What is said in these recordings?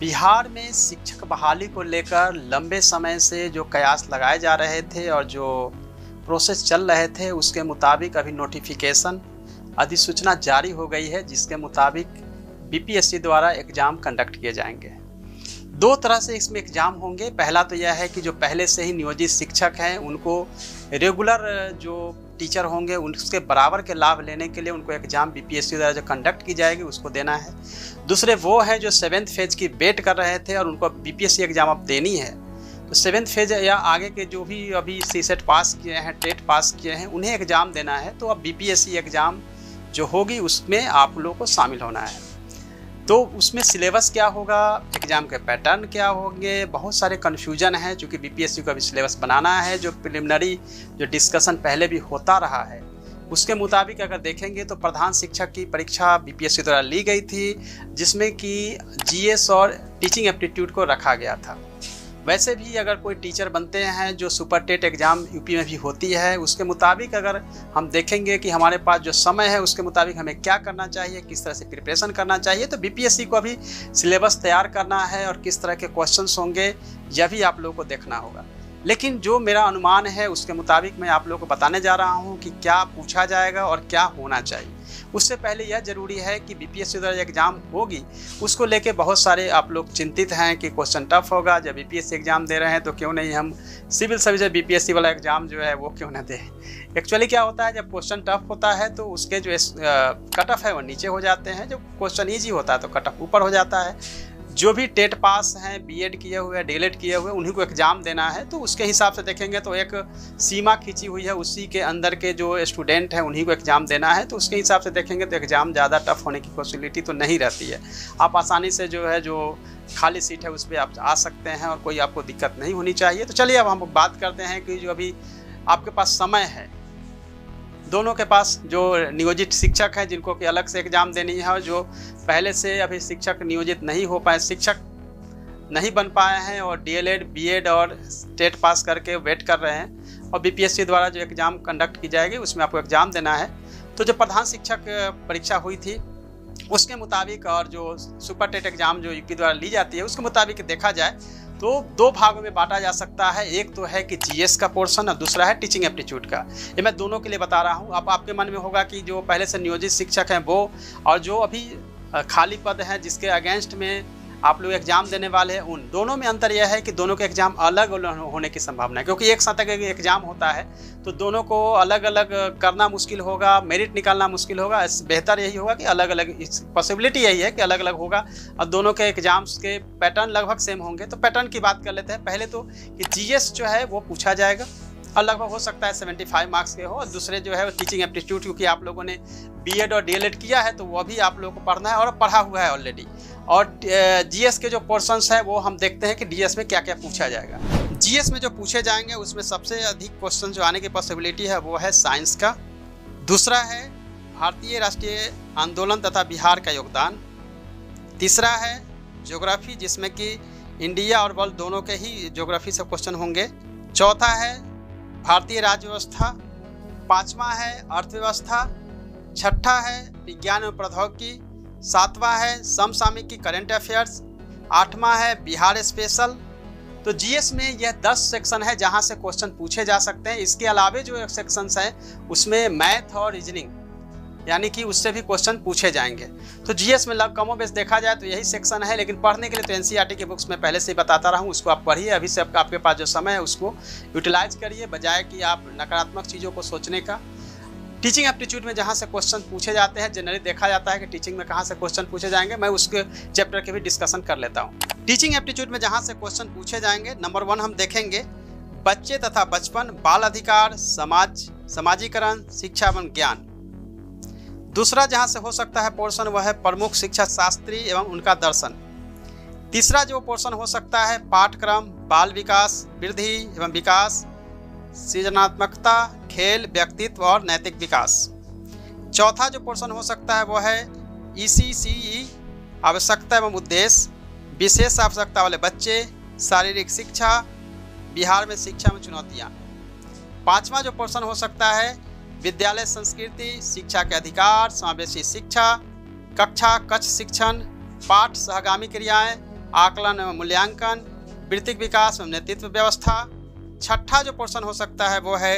बिहार में शिक्षक बहाली को लेकर लंबे समय से जो कयास लगाए जा रहे थे और जो प्रोसेस चल रहे थे, उसके मुताबिक अभी नोटिफिकेशन अधिसूचना जारी हो गई है, जिसके मुताबिक बीपीएससी द्वारा एग्ज़ाम कंडक्ट किए जाएंगे। दो तरह से इसमें एग्ज़ाम होंगे। पहला तो यह है कि जो पहले से ही नियोजित शिक्षक हैं उनको रेगुलर जो टीचर होंगे उसके बराबर के लाभ लेने के लिए उनको एग्ज़ाम बीपीएससी द्वारा जो कंडक्ट की जाएगी उसको देना है। दूसरे वो हैं जो 7th फेज की वेट कर रहे थे और उनको बीपीएससी एग्ज़ाम अब देनी है, तो 7th फेज या आगे के जो भी अभी सीसेट पास किए हैं, टेट पास किए हैं, उन्हें एग्ज़ाम देना है। तो अब बीपीएससी एग्ज़ाम जो होगी उसमें आप लोगों को शामिल होना है। तो उसमें सिलेबस क्या होगा, एग्ज़ाम के पैटर्न क्या होंगे, बहुत सारे कन्फ्यूजन है, चूँकि बीपीएससी को अभी सिलेबस बनाना है। जो प्रिलिमिनरी जो डिस्कशन पहले भी होता रहा है उसके मुताबिक अगर देखेंगे तो प्रधान शिक्षक की परीक्षा बीपीएससी द्वारा ली गई थी, जिसमें कि जीएस और टीचिंग एप्टीट्यूड को रखा गया था। वैसे भी अगर कोई टीचर बनते हैं जो सुपर टेट एग्ज़ाम यूपी में भी होती है, उसके मुताबिक अगर हम देखेंगे कि हमारे पास जो समय है उसके मुताबिक हमें क्या करना चाहिए, किस तरह से प्रिपरेशन करना चाहिए, तो बीपीएससी को अभी सिलेबस तैयार करना है और किस तरह के क्वेश्चंस होंगे यह भी आप लोगों को देखना होगा। लेकिन जो मेरा अनुमान है उसके मुताबिक मैं आप लोगों को बताने जा रहा हूँ कि क्या पूछा जाएगा और क्या होना चाहिए। उससे पहले यह जरूरी है कि बीपीएससी द्वारा एग्ज़ाम होगी उसको लेके बहुत सारे आप लोग चिंतित हैं कि क्वेश्चन टफ होगा। जब बीपीएससी एग्ज़ाम दे रहे हैं तो क्यों नहीं हम सिविल सर्विस बीपीएससी वाला एग्ज़ाम जो है वो क्यों ना दें। एक्चुअली क्या होता है, जब क्वेश्चन टफ होता है तो उसके जो कट ऑफ है वो नीचे हो जाते हैं, जब क्वेश्चन ईजी होता है तो कट ऑफ ऊपर हो जाता है। जो भी टेट पास हैं, बीएड किए हुए, डीएलएड किए हुए, उन्हीं को एग्ज़ाम देना है। तो उसके हिसाब से देखेंगे तो एक सीमा खींची हुई है, उसी के अंदर के जो स्टूडेंट हैं उन्हीं को एग्ज़ाम देना है। तो उसके हिसाब से देखेंगे तो एग्ज़ाम ज़्यादा टफ होने की पॉसिबिलिटी तो नहीं रहती है। आप आसानी से जो है जो खाली सीट है उस पर आप आ सकते हैं और कोई आपको दिक्कत नहीं होनी चाहिए। तो चलिए अब हम बात करते हैं कि जो अभी आपके पास समय है, दोनों के पास जो नियोजित शिक्षक हैं जिनको कि अलग से एग्ज़ाम देनी है और जो पहले से अभी शिक्षक नियोजित नहीं हो पाए, शिक्षक नहीं बन पाए हैं और डीएलएड, बीएड और टेट पास करके वेट कर रहे हैं और बीपीएससी द्वारा जो एग्ज़ाम कंडक्ट की जाएगी उसमें आपको एग्ज़ाम देना है। तो जो प्रधान शिक्षक परीक्षा हुई थी उसके मुताबिक और जो सुपर टेट एग्ज़ाम जो यूपी द्वारा ली जाती है उसके मुताबिक देखा जाए तो दो भागों में बांटा जा सकता है। एक तो है कि जीएस का पोर्शन और दूसरा है टीचिंग एप्टीट्यूड का। ये मैं दोनों के लिए बता रहा हूँ। अब आपके मन में होगा कि जो पहले से नियोजित शिक्षक हैं वो और जो अभी खाली पद हैं जिसके अगेंस्ट में आप लोग एग्ज़ाम देने वाले हैं, उन दोनों में अंतर यह है कि दोनों के एग्ज़ाम अलग होने की संभावना है, क्योंकि एक साथ अगर एग्ज़ाम होता है तो दोनों को अलग अलग करना मुश्किल होगा, मेरिट निकालना मुश्किल होगा। बेहतर यही होगा कि अलग अलग, पॉसिबिलिटी यही है कि अलग अलग होगा और दोनों के एग्ज़ाम्स के पैटर्न लगभग सेम होंगे। तो पैटर्न की बात कर लेते हैं। पहले तो कि जीएस जो है वो पूछा जाएगा और लगभग हो सकता है 75 मार्क्स के हो, और दूसरे जो है टीचिंग एप्टीट्यूड, क्योंकि आप लोगों ने बीएड और डीएलएड किया है तो वो भी आप लोगों को पढ़ना है और पढ़ा हुआ है ऑलरेडी। और जीएस के जो पोर्शंस हैं वो हम देखते हैं कि डीएस में क्या क्या पूछा जाएगा। जीएस में जो पूछे जाएंगे उसमें सबसे अधिक क्वेश्चन जो आने की पॉसिबिलिटी है वो है साइंस का। दूसरा है भारतीय राष्ट्रीय आंदोलन तथा बिहार का योगदान। तीसरा है ज्योग्राफी, जिसमें कि इंडिया और वर्ल्ड दोनों के ही ज्योग्राफी से क्वेश्चन होंगे। चौथा है भारतीय राज्य व्यवस्था। पाँचवा है अर्थव्यवस्था। छठा है विज्ञान एवं प्रौद्योगिकी। सातवां है समसामयिकी करंट अफेयर्स। आठवां है बिहार स्पेशल। तो जीएस में यह 10 सेक्शन है जहां से क्वेश्चन पूछे जा सकते हैं। इसके अलावे जो सेक्शंस हैं उसमें मैथ और रीजनिंग, यानी कि उससे भी क्वेश्चन पूछे जाएंगे। तो जीएस में कमो बेश देखा जाए तो यही सेक्शन है, लेकिन पढ़ने के लिए तो एनसीईआरटी की बुक्स में पहले से ही बताता रहा हूँ, उसको आप पढ़िए। अभी से आपके पास जो समय है उसको यूटिलाइज करिए, बजाय कि आप नकारात्मक चीज़ों को सोचने का। टीचिंग एप्टीट्यूड में जहाँ से क्वेश्चन पूछे जाते हैं, जनरली देखा जाता है कि टीचिंग में कहाँ से क्वेश्चन पूछे जाएंगे, मैं उसके चैप्टर के भी डिस्कशन कर लेता हूँ। टीचिंग एप्टीट्यूड में जहाँ से क्वेश्चन पूछे जाएंगे, नंबर 1 हम देखेंगे बच्चे तथा बचपन, बाल अधिकार, समाजीकरण, शिक्षा एवं ज्ञान। दूसरा जहाँ से हो सकता है पोर्शन वह है प्रमुख शिक्षा शास्त्री एवं उनका दर्शन। तीसरा जो पोर्शन हो सकता है पाठ्यक्रम, बाल विकास, वृद्धि एवं विकास, सृजनात्मकता, खेल, व्यक्तित्व और नैतिक विकास। चौथा जो पोर्शन हो सकता है वो है ईसीसीई, आवश्यकता एवं उद्देश्य, विशेष आवश्यकता वाले बच्चे, शारीरिक शिक्षा, बिहार में शिक्षा में चुनौतियाँ। पांचवा जो पोर्शन हो सकता है विद्यालय संस्कृति, शिक्षा के अधिकार, समावेशी शिक्षा, कक्षा कक्ष शिक्षण, पाठ सहगामी क्रियाएं, आकलन एवं मूल्यांकन, वृत्तिक विकास एवं नेतृत्व व्यवस्था। छठा जो पोर्शन हो सकता है वो है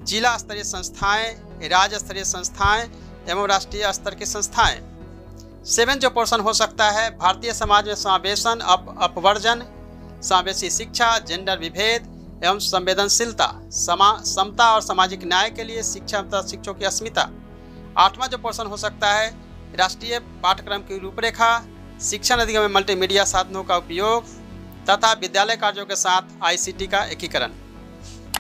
जिला स्तरीय संस्थाएं, राज्य स्तरीय संस्थाएं एवं राष्ट्रीय स्तर की संस्थाएं। 7 जो पोर्शन हो सकता है भारतीय समाज में समावेशन, अपवर्जन, समावेशी शिक्षा, जेंडर विभेद एवं संवेदनशीलता, समता और सामाजिक न्याय के लिए शिक्षा तथा शिक्षकों की अस्मिता। 8वां जो पोर्शन हो सकता है राष्ट्रीय पाठ्यक्रम की रूपरेखा, शिक्षण अधिगम में मल्टीमीडिया साधनों का उपयोग तथा विद्यालय कार्यों के साथ ICT का एकीकरण।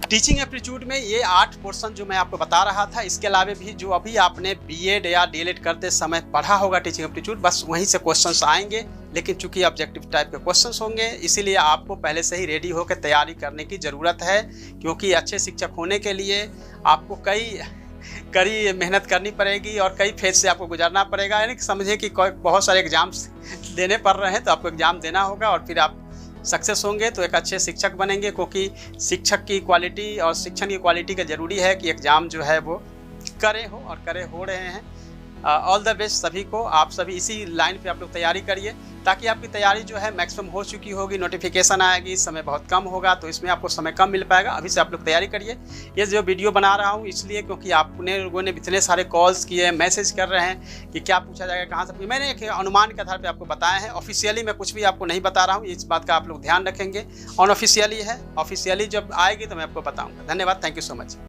टीचिंग एप्टीट्यूड में ये 8 पोर्शन जो मैं आपको बता रहा था, इसके अलावा भी जो अभी आपने BEd या DLED करते समय पढ़ा होगा टीचिंग एप्टीट्यूड, बस वहीं से क्वेश्चंस आएंगे, लेकिन चूंकि ऑब्जेक्टिव टाइप के क्वेश्चंस होंगे इसीलिए आपको पहले से ही रेडी होकर तैयारी करने की ज़रूरत है, क्योंकि अच्छे शिक्षक होने के लिए आपको कड़ी मेहनत करनी पड़ेगी और कई फेज से आपको गुजरना पड़ेगा। यानी कि समझिए कि बहुत सारे एग्जाम्स देने पड़ रहे हैं, तो आपको एग्ज़ाम देना होगा और फिर आप सक्सेस होंगे तो एक अच्छे शिक्षक बनेंगे, क्योंकि शिक्षक की क्वालिटी और शिक्षण की क्वालिटी का ज़रूरी है कि एग्ज़ाम जो है वो करे हो रहे हैं। ऑल द बेस्ट सभी को। आप सभी इसी लाइन पे आप लोग तैयारी करिए ताकि आपकी तैयारी जो है मैक्सिमम हो चुकी होगी, नोटिफिकेशन आएगी, समय बहुत कम होगा तो इसमें आपको समय कम मिल पाएगा। अभी से आप लोग तैयारी करिए। ये जो वीडियो बना रहा हूँ इसलिए क्योंकि आपने लोगों ने इतने सारे कॉल्स किए, मैसेज कर रहे हैं कि क्या पूछा जाएगा, कहाँ से। मैंने एक अनुमान के आधार पर आपको बताया है, ऑफिशियली मैं कुछ भी आपको नहीं बता रहा हूँ, इस बात का आप लोग ध्यान रखेंगे। अनऑफिशियली है, ऑफिशियली जब आएगी तो मैं आपको बताऊँगा। धन्यवाद, थैंक यू सो मच।